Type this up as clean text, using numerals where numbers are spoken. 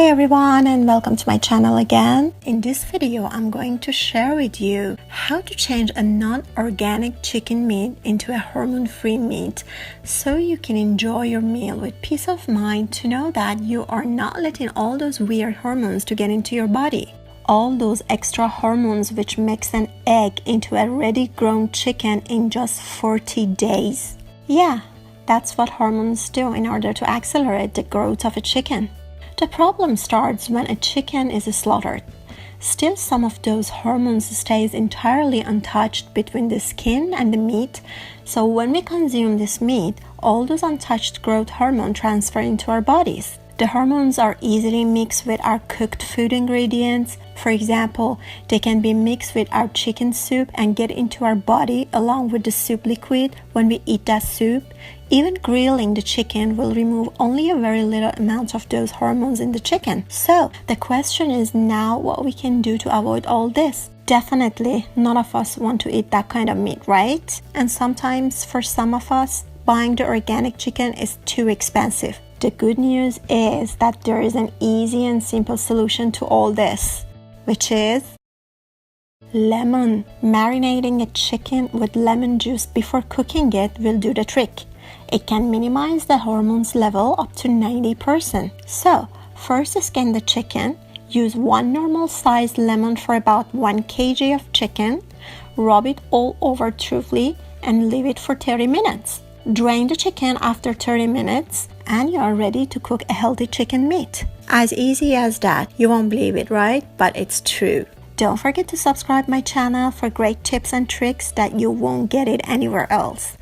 Hey everyone, and welcome to my channel again. In this video, I'm going to share with you how to change a non-organic chicken meat into a hormone-free meat so you can enjoy your meal with peace of mind to know that you are not letting all those weird hormones to get into your body. All those extra hormones which makes an egg into a ready grown chicken in just 40 days. Yeah, that's what hormones do in order to accelerate the growth of a chicken. The problem starts when a chicken is slaughtered. Still, some of those hormones stays entirely untouched between the skin and the meat, so when we consume this meat, all those untouched growth hormones transfer into our bodies. The hormones are easily mixed with our cooked food ingredients. For example, they can be mixed with our chicken soup and get into our body along with the soup liquid when we eat that soup. Even grilling the chicken will remove only a very little amount of those hormones in the chicken. So the question is now what we can do to avoid all this. Definitely none of us want to eat that kind of meat, right? And sometimes for some of us, buying the organic chicken is too expensive. The good news is that there is an easy and simple solution to all this, which is lemon. Marinating a chicken with lemon juice before cooking it will do the trick. It can minimize the hormones level up to 90%. So, first skin the chicken. Use one normal sized lemon for about 1 kg of chicken. Rub it all over thoroughly and leave it for 30 minutes. Drain the chicken after 30 minutes and you are ready to cook a healthy chicken meat. As easy as that. You won't believe it, right? But it's true. Don't forget to subscribe my channel for great tips and tricks that you won't get it anywhere else.